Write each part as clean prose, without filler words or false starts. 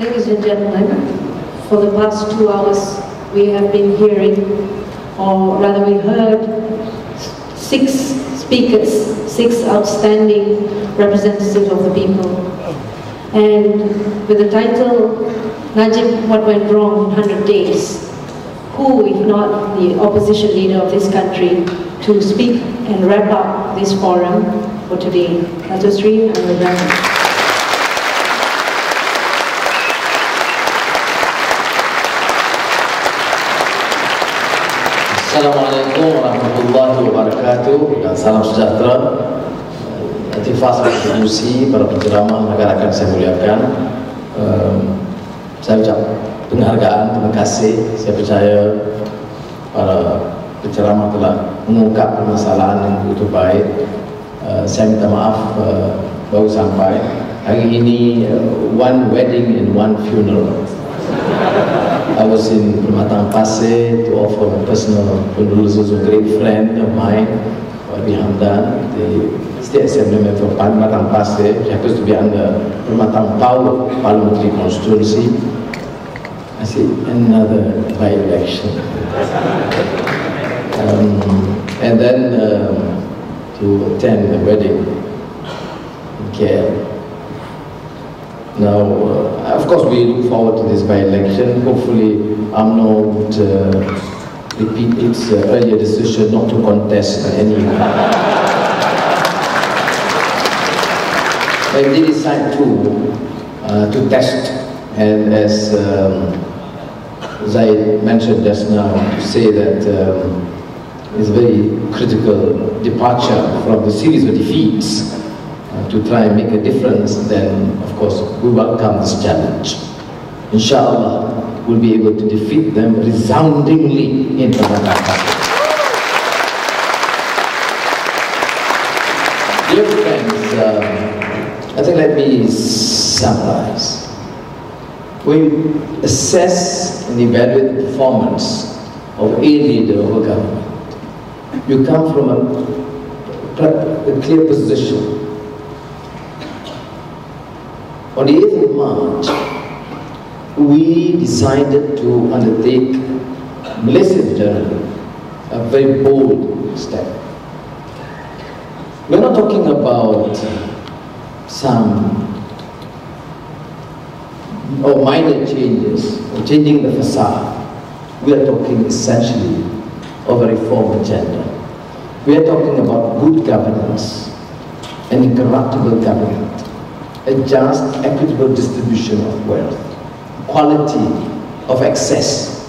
Ladies and gentlemen, for the past 2 hours we have been hearing, or rather we heard 6 speakers, 6 outstanding representatives of the people. And with the title, Najib, What Went Wrong in 100 Days, who, if not the opposition leader of this country, to speak and wrap up this forum for today? Dato' Sri Anwar Ibrahim. Assalamualaikum warahmatullahi wabarakatuh dan salam sejahtera. Atifas institusi, para penceramah, rekan-rekan saya muliakan. Saya ucap penghargaan, terima kasih. Saya percaya para penceramah telah mengungkap permasalahan yang begitu baik. Saya minta maaf baru sampai. Hari ini one wedding and one funeral. I was in Permatang Pasir to offer my personal condolences to a great friend of mine, Wadi Hamdan, the State Assembly member for Permatang Pasir. He happens to be under Permatang Pau parliamentary constituency. I see another by-election. And then to attend the wedding in KL. Now, of course, we look forward to this by-election. Hopefully, UMNO would repeat its earlier decision not to contest any. But they decide to test, and as Zaid mentioned just now, to say that it's a very critical departure from the series of defeats. To try and make a difference, then of course we welcome this challenge. Inshallah, we'll be able to defeat them resoundingly in Permatang Pasir. Dear friends, I think let me summarize. We assess and evaluate the performance of a leader of a government. You come from a clear position. On the 8th of March, we decided to undertake, Malaysians generally, a very bold step. We're not talking about some minor changes, or changing the facade. We are talking essentially of a reform agenda. We are talking about good governance, an incorruptible government, a just, equitable distribution of wealth, quality of access,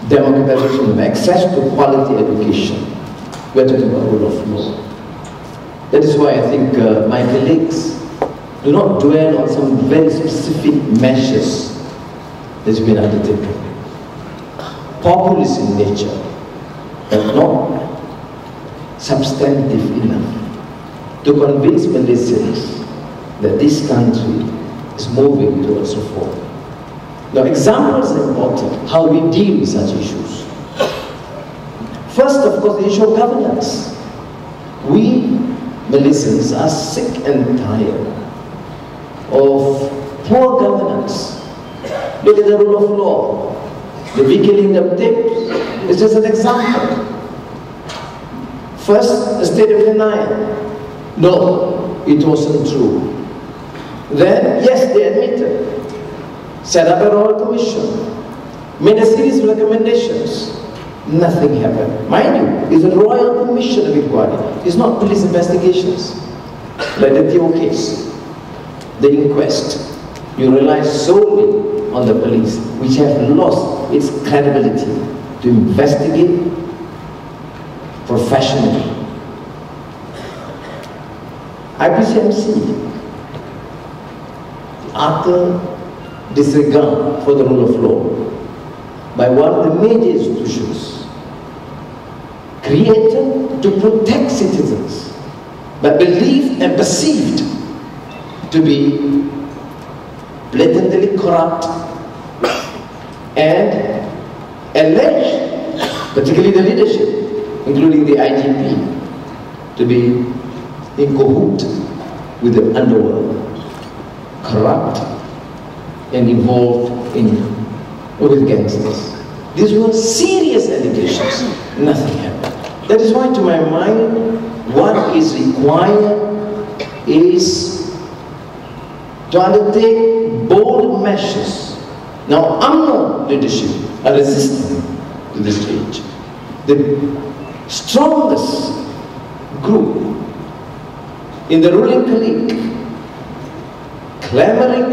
democratization of access to quality education. We are talking about rule of law. That is why I think my colleagues do not dwell on some very specific measures that's been undertaken. Populist in nature, but not substantive enough to convince Malaysians that this country is moving towards reform. Now, examples are important, how we deal with such issues. First, of course, the issue of governance. We, Malaysians, are sick and tired of poor governance. Look at the rule of law. The beginning of tapes is just an example. First, the state of denial. No, it wasn't true. Then, yes, they admitted. Set up a royal commission. Made a series of recommendations. Nothing happened. Mind you, it's a royal commission of inquiry. It's not police investigations. Like the Theo case, the inquest. You rely solely on the police, which have lost its credibility to investigate professionally. IPCMC, utter disregard for the rule of law by one of the major institutions created to protect citizens, but believed and perceived to be blatantly corrupt and alleged, particularly the leadership, including the IGP, to be in cahoot with the underworld. corrupt and involved with gangsters. These were serious allegations. Nothing happened. That is why, to my mind, what is required is to undertake bold measures. Now, UMNO leadership are resistant to this change. The strongest group in the ruling clique, clamoring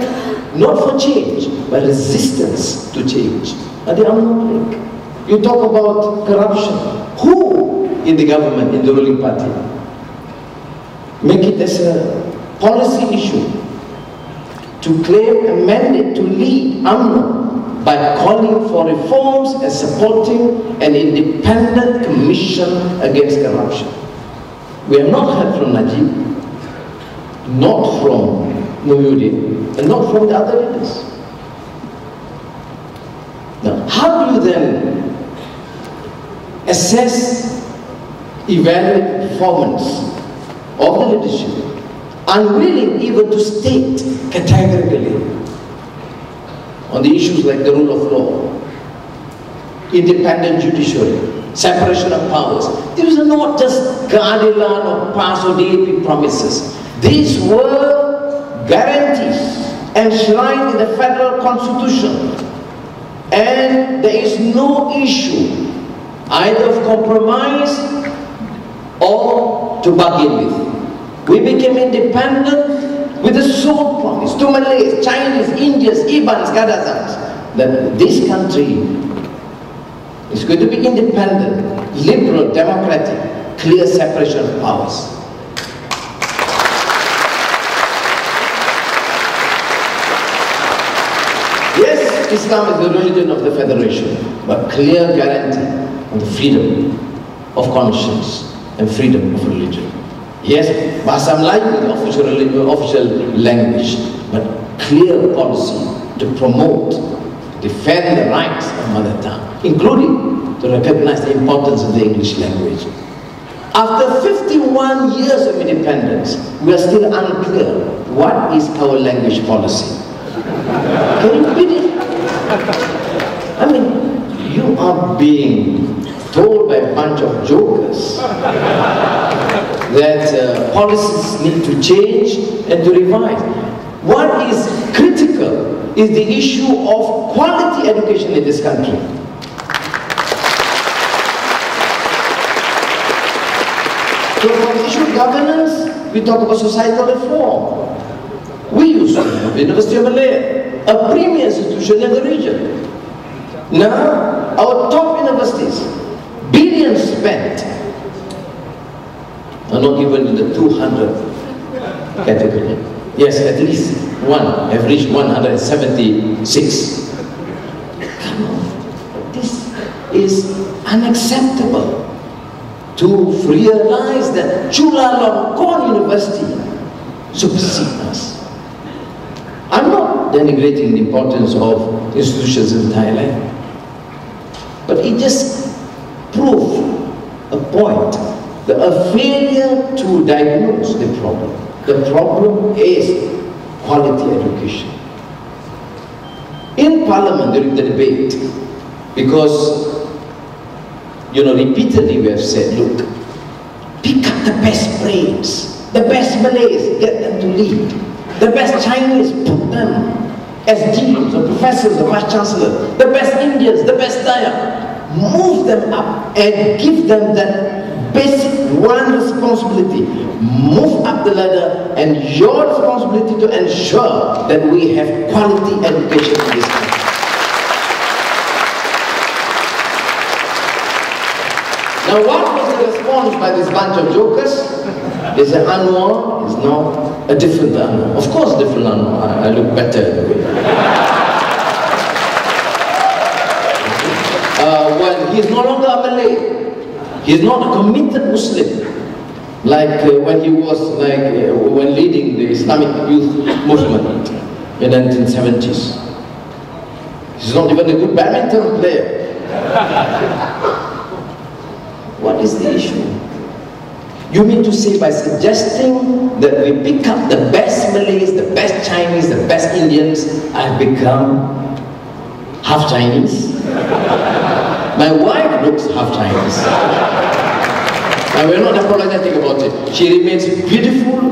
not for change, but resistance to change, are the UMNO clique. You talk about corruption. Who in the government, in the ruling party, make it as a policy issue to claim a mandate to lead UMNO by calling for reforms and supporting an independent commission against corruption? We have not heard from Najib, not from Muhyiddin, and not from the other leaders. Now, how do you then assess, evaluate performance of the leadership, unwilling even to state categorically on the issues like the rule of law, independent judiciary, separation of powers? These are not just Keadilan or PAS or DAP promises. These were guarantees enshrined in the federal constitution, and there is no issue either of compromise or to bargain with. We became independent with the sole promise to Malays, Chinese, Indians, Ibans, Kadazans, that this country is going to be independent, liberal, democratic, clear separation of powers. Yes, Islam is the religion of the Federation, but clear guarantee of the freedom of conscience and freedom of religion. Yes, Bahasa Melayu is the official language, but clear policy to promote, defend the rights of mother tongue, including to recognize the importance of the English language. After 51 years of independence, we are still unclear what is our language policy. Can you believe it? I mean, you are being told by a bunch of jokers that policies need to change and to revise. What is critical is the issue of quality education in this country. So for the issue of governance, we talk about societal reform. We used to have the University of Malaya, a premier institution in the region. Now, our top universities, billions spent, are not even in the 200 category. Yes, at least one have reached 176. Come on, this is unacceptable. To realize that Chulalongkorn University supersedes us. I'm not denigrating the importance of institutions in Thailand, but it just proves a point, that a failure to diagnose the problem. The problem is quality education. In Parliament during the debate, because repeatedly we have said, look, pick up the best brains, the best Malays, get them to lead. The best Chinese, put them as deans or professors or vice chancellor. The best Indians, the best Dayak, move them up and give them that basic one responsibility. Move up the ladder, and your responsibility to ensure that we have quality education in this country. Now, what was the response by this bunch of jokers? They said Anwar is now a different Anwar. Of course, different Anwar. I look better in a way. Well, he's no longer a Malay. He's not a committed Muslim, like when he was when leading the Islamic youth movement in the 1970s. He's not even a good badminton player. What is the issue? You mean to say by suggesting that we pick up the best Malays, the best Chinese, the best Indians, I've become half Chinese? My wife looks half Chinese. And we're not apologetic about it. She remains beautiful,